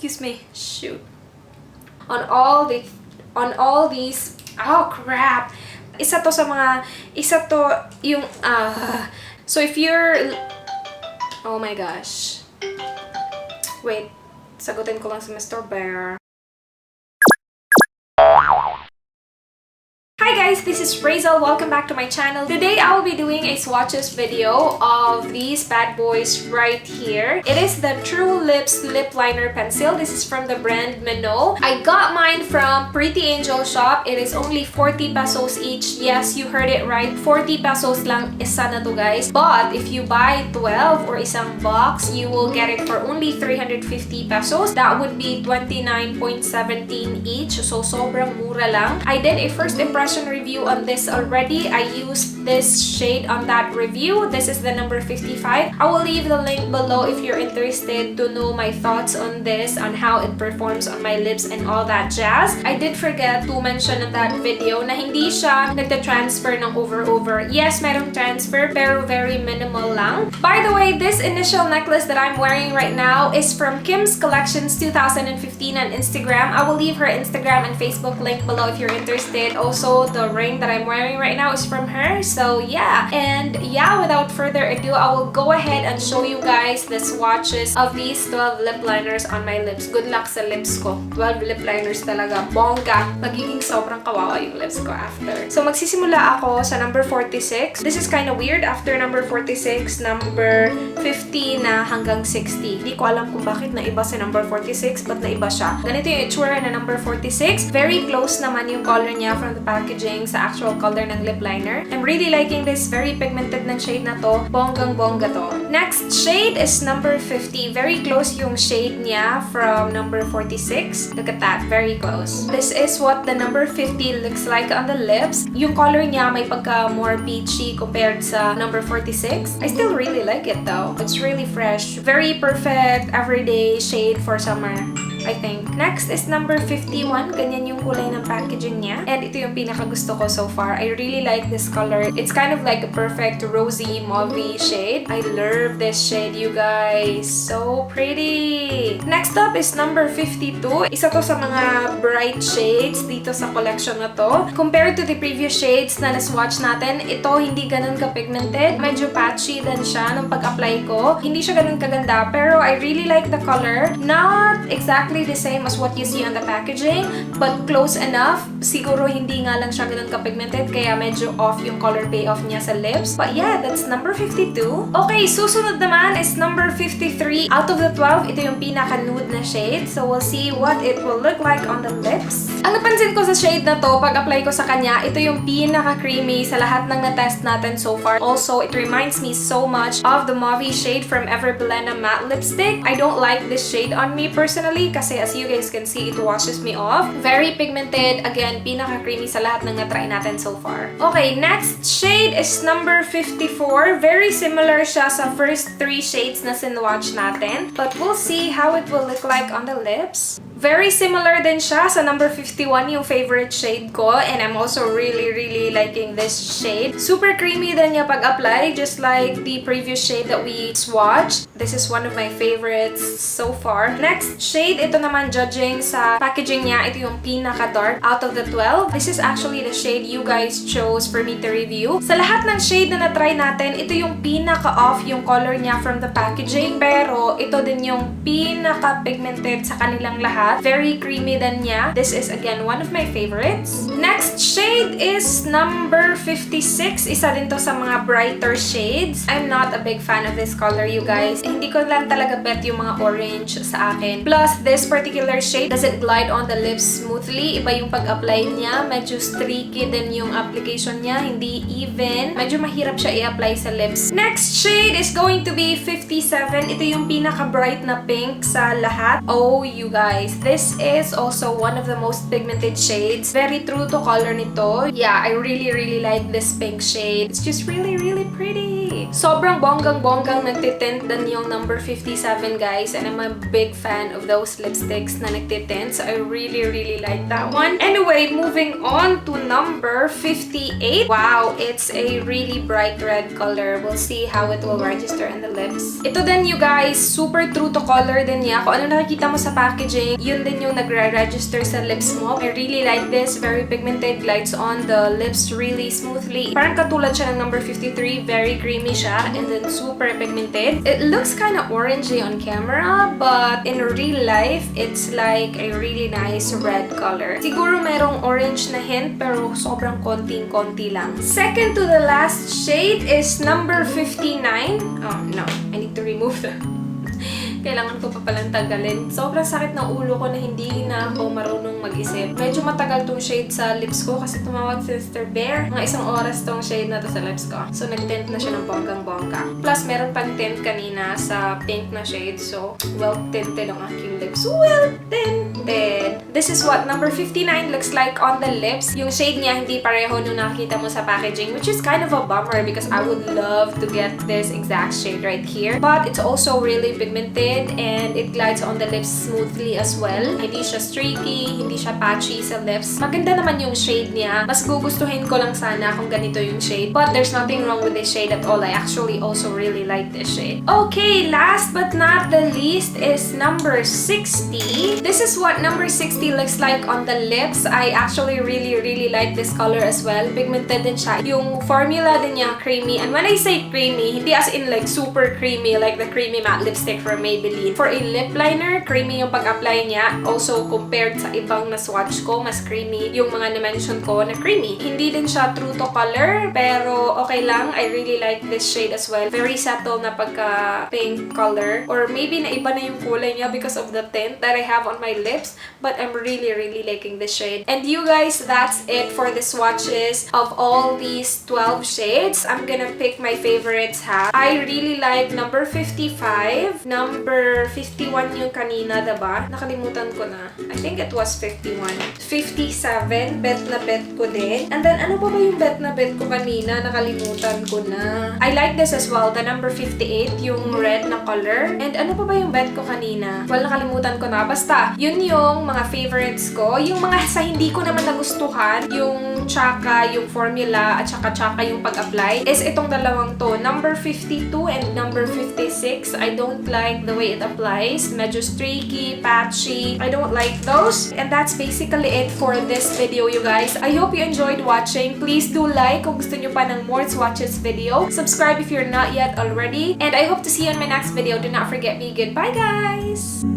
excuse me, shoot. On all these, oh crap. Isa to yung, so if you're, oh my gosh. Wait, sagutin ko lang si Mr. Bear. Hi guys, this is Rhaze. Welcome back to my channel. Today I will be doing a swatches video of these bad boys right here. It is the True Lips Lip Liner Pencil. This is from the brand Menow. I got mine from Prettyangelshoppe. It is only 40 pesos each. Yes, you heard it right. 40 pesos lang isa na to guys. But if you buy 12 or isang box, you will get it for only 350 pesos. That would be 29.17 each. So sobrang mura lang. I did a first impression review on this already. I used this shade on that review. This is the number 55. I will leave the link below if you're interested to know my thoughts on this, on how it performs on my lips and all that jazz. I did forget to mention in that video na hindi siya nagta-transfer ng over. Yes, merong transfer pero very minimal lang. By the way, this initial necklace that I'm wearing right now is from Kim's Collections 2015 on Instagram. I will leave her Instagram and Facebook link below if you're interested. Also, the ring that I'm wearing right now is from her. So yeah, and yeah, without further ado, I will go ahead and show you guys the swatches of these 12 lip liners on my lips. Good luck sa lips ko. 12 lip liners talaga. Bongga. Magiging sobrang kawawa yung lips ko after. So magsisimula ako sa number 46. This is kind of weird. After number 46, number 50 na hanggang 60. Hindi ko alam kung bakit naiba sa number 46, but naiba siya. Ganito yung itsura na number 46. Very close naman yung color niya from the packaging sa actual color ng lip liner. I'm really liking this. Very pigmented ng shade na to. Bonggang-bongga to. Next shade is number 50. Very close yung shade niya from number 46. Look at that. Very close. This is what the number 50 looks like on the lips. Yung color niya may pagka more peachy compared sa number 46. I still really like it though. It's really fresh. Very perfect everyday shade for summer, I think. Next is number 51. Ganyan yung kulay ng packaging niya. And ito yung pinakagusto ko so far. I really like this color. It's kind of like a perfect rosy mauve shade. I love this shade, you guys. So pretty! Next up is number 52. Isa to sa mga bright shades dito sa collection na to. Compared to the previous shades na na-swatch natin, ito hindi ganun ka-pigmented. Medyo patchy din siya nung pag-apply ko. Hindi siya ganun kaganda, pero I really like the color. Not exactly the same as what you see on the packaging, but close enough. Siguro hindi nga lang siya ganun ka-pigmented, kaya medyo off yung color payoff niya sa lips. But yeah, that's number 52. Okay, susunod naman is number 53. Out of the 12, ito yung pinaka-nude na shade. So we'll see what it will look like on the lips. Ang napansin ko sa shade na to, pag-apply ko sa kanya, ito yung pinaka-creamy sa lahat ng na-test natin so far. Also, it reminds me so much of the mauve shade from Everblena matte lipstick. I don't like this shade on me personally kasi as you guys can see, it washes me off. Very pigmented. Again, pinaka-creamy sa lahat ng na-try natin so far. Okay, next shade is number 54. Very similar siya sa first 3 shades na sinwatch natin. But we'll see how it will look like on the lips. Very similar din siya sa number 51, yung favorite shade ko. And I'm also really liking this shade. Super creamy din niya pag-apply, just like the previous shade that we swatched. This is one of my favorites so far. Next shade, ito naman judging sa packaging niya, ito yung pinaka-dark out of the 12. This is actually the shade you guys chose for me to review. Sa lahat ng shade na na-try natin, ito yung pinaka-off yung color niya from the packaging. Pero ito din yung pinaka-pigmented sa kanilang lahat. Very creamy din niya. This is again one of my favorites. Next shade is number 56. Isa din to sa mga brighter shades. I'm not a big fan of this color, you guys. Hindi ko lang talaga bet yung mga orange sa akin. Plus, this particular shade doesn't glide on the lips smoothly. Iba yung pag-apply niya. Medyo streaky din yung application niya. Hindi even. Medyo mahirap siya i-apply sa lips. Next shade is going to be 57. Ito yung pinaka-bright na pink sa lahat. Oh, you guys. This is also one of the most pigmented shades. Very true to color nito. Yeah, I really like this pink shade. It's just really pretty! Sobrang bonggang-bonggang nagtitint din yung number 57, guys. And I'm a big fan of those lipsticks na nagtitint. So I really, really like that one. Anyway, moving on to number 58. Wow, it's a really bright red color. We'll see how it will register in the lips. Ito din, you guys, super true to color din niya. Kung ano nakikita mo sa packaging, yun din yung nagre-register sa lips mo. I really like this. Very pigmented. Glides on the lips really smoothly. Parang katulad siya ng number 53. Very creamy siya. And then super pigmented. It looks kind of orangey on camera, but in real life, it's like a really nice red color. Siguro merong orange na hint, pero sobrang konting-konti lang. Second to the last shade is number 59. Oh, no. I need to remove that. Kailangan ko pa palang tagalin. Sobrang sakit ng ulo ko na hindi na ako marunong mag-isip. Medyo matagal tong shade sa lips ko kasi tumawag si Sister Bear. Mga 1 oras tong shade na to sa lips ko. So, nag-tint na siya ng bonggang-bongga. Plus, meron pang tint kanina sa pink na shade. So, well-tinted ang aking lips. Well-tinted! This is what number 59 looks like on the lips. Yung shade niya hindi pareho nung nakikita mo sa packaging, which is kind of a bummer because I would love to get this exact shade right here. But it's also really pigmented and it glides on the lips smoothly as well. Hindi siya streaky, hindi siya patchy sa lips. Maganda naman yung shade niya. Mas gugustuhin ko lang sana kung ganito yung shade. But there's nothing wrong with this shade at all. I actually also really like this shade. Okay, last but not the least is number 60. This is what number 60 looks like on the lips. I actually really like this color as well. Pigmented din siya. Yung formula din niya creamy. And when I say creamy, hindi as in like super creamy like the creamy matte lipstick from Maybelline. For a lip liner, creamy yung pag-apply niya. Also, compared sa ibang na swatch ko, mas creamy yung mga na-mention ko na creamy. Hindi din siya true to color, pero okay lang. I really like this shade as well. Very subtle na pagka-pink color. Or maybe na iba na yung kulay niya because of the tint that I have on my lips. But I'm really liking this shade. And you guys, that's it for the swatches of all these 12 shades. I'm gonna pick my favorites ha. I really like number 55, number 51 yung kanina, diba? Nakalimutan ko na. I think it was 51. 57, bet na bet ko din. And then, ano pa ba yung bet na bet ko kanina? Nakalimutan ko na. I like this as well, the number 58, yung red na color. And ano pa ba yung bet ko kanina? Well, nakalimutan ko na. Basta, yun yung mga favorites ko. Yung mga sa hindi ko naman nagustuhan, yung tsaka, yung formula, at tsaka yung pag-apply, is itong dalawang to. Number 52 and number 56. I don't like the way it applies. Medyo streaky, patchy. I don't like those. And that's basically it for this video, you guys. I hope you enjoyed watching. Please do like kung gusto nyo pa ng more swatches video. Subscribe if you're not yet already. And I hope to see you in my next video. Do not forget me. Goodbye, guys!